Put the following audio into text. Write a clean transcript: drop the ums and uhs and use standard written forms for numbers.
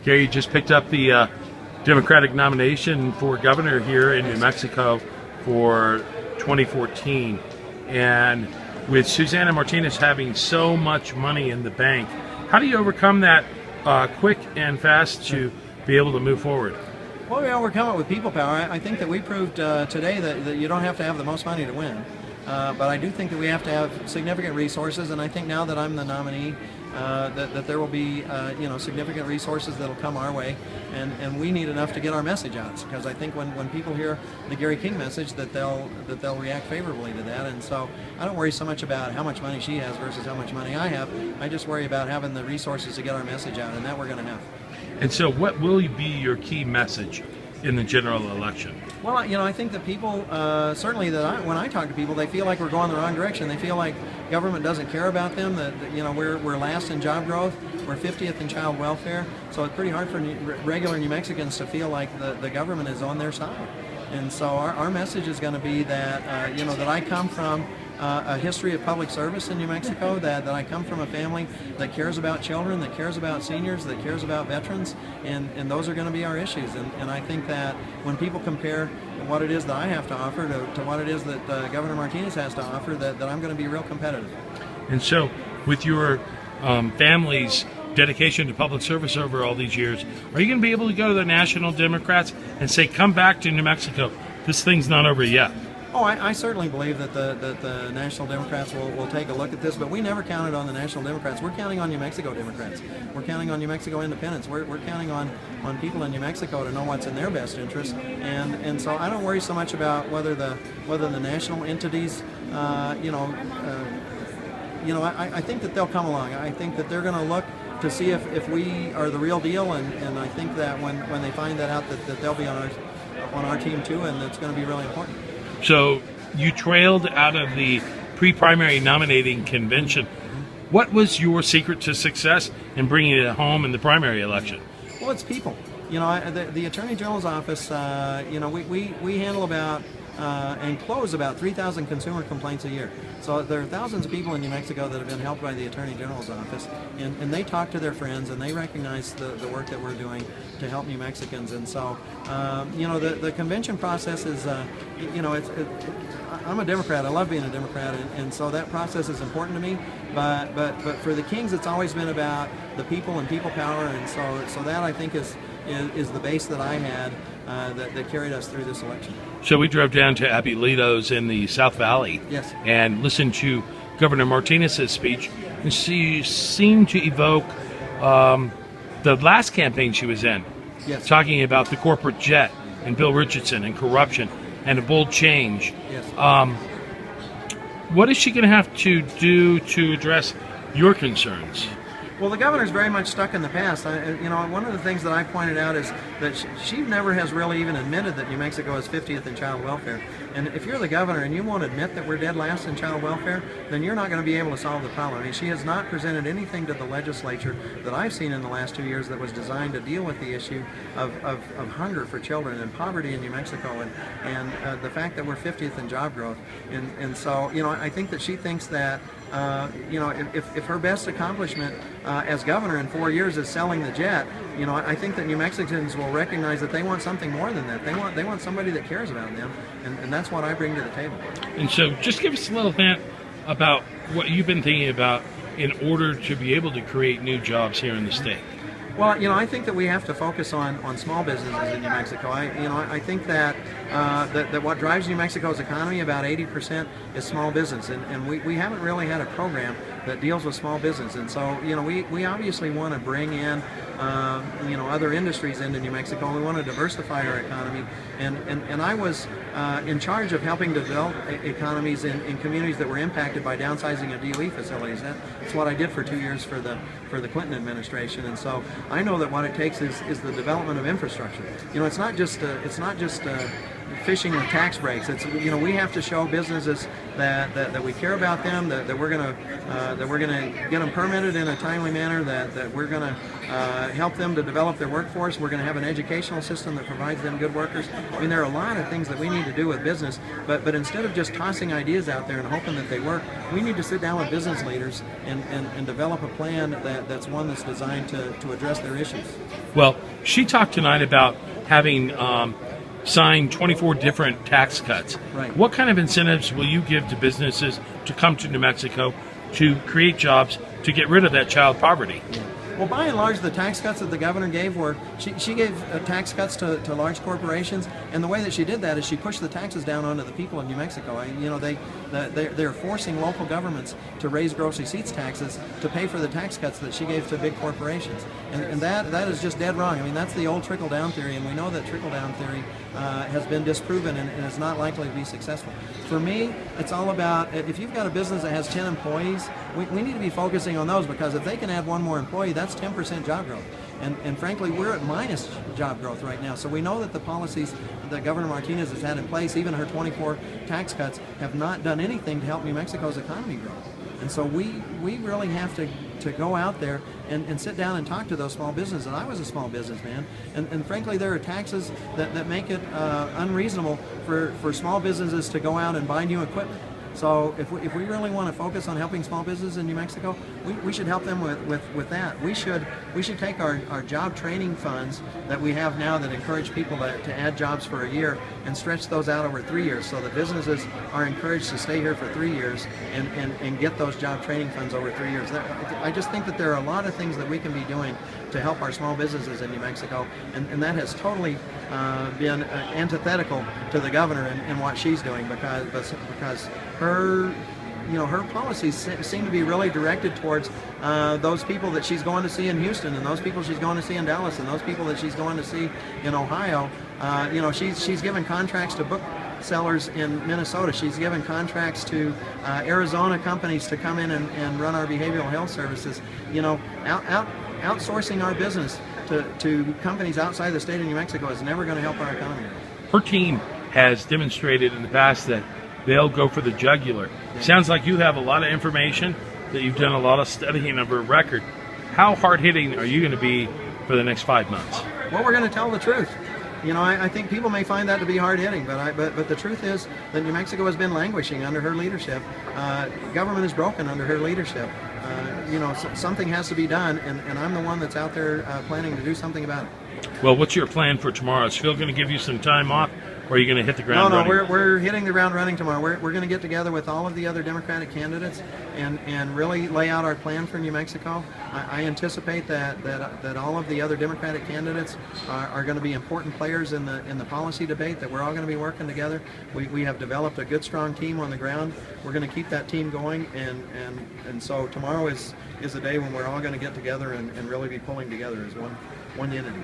Gary, you just picked up the Democratic nomination for governor here in New Mexico for 2014. And with Susana Martinez having so much money in the bank, how do you overcome that quick and fast to be able to move forward? Well, we overcome it with people power. I think that we proved today that you don't have to have the most money to win. But I do think that we have to have significant resources, and I think now that I'm the nominee, that there will be significant resources that will come our way, and we need enough to get our message out. Because I think when people hear the Gary King message, that they'll react favorably to that. And so I don't worry so much about how much money she has versus how much money I have. I just worry about having the resources to get our message out, and that we're going to have. And so, what will be your key message in the general election? Well, I think that people, certainly when I talk to people, they feel like we're going the wrong direction. They feel like government doesn't care about them, that we're last in job growth, we're 50th in child welfare, so it's pretty hard for regular New Mexicans to feel like the government is on their side. And so our message is going to be that, that I come from a history of public service in New Mexico, that I come from a family that cares about children, that cares about seniors, that cares about veterans, and those are going to be our issues. And I think that when people compare what it is that I have to offer to what it is that Governor Martinez has to offer, that I'm going to be real competitive. And so, with your family's dedication to public service over all these years, are you going to be able to go to the National Democrats and say, come back to New Mexico, this thing's not over yet? Oh, I certainly believe that the National Democrats will take a look at this, but we never counted on the National Democrats. We're counting on New Mexico Democrats. We're counting on New Mexico independents. We're counting on people in New Mexico to know what's in their best interest, and so I don't worry so much about whether the national entities, I think that they'll come along. I think that they're going to look to see if we are the real deal, and I think that when they find that out, that they'll be on our team too, and it's going to be really important. So you trailed out of the pre-primary nominating convention. What was your secret to success in bringing it home in the primary election? Well, it's people. The Attorney General's office, we handle about and close about 3,000 consumer complaints a year. So there are thousands of people in New Mexico that have been helped by the Attorney General's office, and they talk to their friends and they recognize the work that we're doing to help New Mexicans. And so, the convention process is, I'm a Democrat. I love being a Democrat, and so that process is important to me. But for the Kings, it's always been about the people and people power, and so that I think is the base that I had that carried us through this election. So we drove down to Abuelitos in the South Valley, yes, and listened to Governor Martinez's speech, and she seemed to evoke the last campaign she was in, yes, talking about the corporate jet and Bill Richardson and corruption and a bold change. yes. What is she going to have to do to address your concerns? Well, the governor's very much stuck in the past. One of the things that I pointed out is that she never has really even admitted that New Mexico is 50th in child welfare. And if you're the governor and you won't admit that we're dead last in child welfare, then you're not going to be able to solve the problem. I mean, she has not presented anything to the legislature that I've seen in the last 2 years that was designed to deal with the issue of hunger for children and poverty in New Mexico, and the fact that we're 50th in job growth. And so, I think that she thinks that if her best accomplishment as governor in 4 years is selling the jet, I think that New Mexicans will recognize that they want something more than that. They want somebody that cares about them, and that's what I bring to the table. And so, just give us a little hint about what you've been thinking about in order to be able to create new jobs here in the state. Well, I think that we have to focus on small businesses in New Mexico. I think that that what drives New Mexico's economy, about 80%, is small business, and we haven't really had a program that deals with small business. And so, we obviously want to bring in other industries into New Mexico. We want to diversify our economy, and I was in charge of helping develop economies in communities that were impacted by downsizing of DOE facilities. That's what I did for 2 years for the Clinton administration, and so I know that what it takes is the development of infrastructure. It's not just fishing with tax breaks. It's, you know, we have to show businesses that we care about them, that we're gonna get them permitted in a timely manner, that we're gonna help them to develop their workforce. We're gonna have an educational system that provides them good workers. I mean, there are a lot of things that we need to do with business, but instead of just tossing ideas out there and hoping that they work, we need to sit down with business leaders and develop a plan that's one that's designed to address their issues. Well, she talked tonight about having signed 24 different tax cuts. Right. What kind of incentives will you give to businesses to come to New Mexico to create jobs to get rid of that child poverty? Yeah. Well, by and large, the tax cuts that the governor gave were, she gave tax cuts to large corporations, and the way that she did that is she pushed the taxes down onto the people of New Mexico. You know, they're forcing local governments to raise gross receipts taxes to pay for the tax cuts that she gave to big corporations, and that is just dead wrong. I mean, that's the old trickle-down theory, and we know that trickle-down theory has been disproven and is not likely to be successful. For me, it's all about, if you've got a business that has 10 employees, we need to be focusing on those, because if they can add one more employee, that's 10% job growth. And frankly, we're at minus job growth right now. So we know that the policies that Governor Martinez has had in place, even her 24 tax cuts, have not done anything to help New Mexico's economy grow. And so we really have to go out there and sit down and talk to those small businesses. And I was a small businessman, and frankly, there are taxes that make it unreasonable for small businesses to go out and buy new equipment. So if we really want to focus on helping small businesses in New Mexico, we should help them with that. We should take our job training funds that we have now that encourage people to add jobs for a year and stretch those out over 3 years, so that businesses are encouraged to stay here for 3 years and get those job training funds over 3 years. I just think that there are a lot of things that we can be doing to help our small businesses in New Mexico, and that has totally been antithetical to the governor and what she's doing, because her policies seem to be really directed towards those people that she's going to see in Houston, and those people she's going to see in Dallas, and those people that she's going to see in Ohio. She's given contracts to booksellers in Minnesota. She's given contracts to Arizona companies to come in and run our behavioral health services. Outsourcing our business to companies outside the state of New Mexico is never going to help our economy. Her team has demonstrated in the past that they'll go for the jugular. Yeah. Sounds like you have a lot of information, that you've done a lot of studying of her record. How hard-hitting are you going to be for the next 5 months? Well, we're going to tell the truth. I think people may find that to be hard-hitting, but the truth is that New Mexico has been languishing under her leadership. Government is broken under her leadership. Something has to be done, and I'm the one that's out there planning to do something about it. Well, what's your plan for tomorrow? Is Phil going to give you some time off, or are you going to hit the ground running? No, we're hitting the ground running tomorrow. We're going to get together with all of the other Democratic candidates and really lay out our plan for New Mexico. I anticipate that all of the other Democratic candidates are going to be important players in the policy debate, that we're all going to be working together. We have developed a good, strong team on the ground. We're going to keep that team going, and so tomorrow is a day when we're all going to get together and really be pulling together as one entity.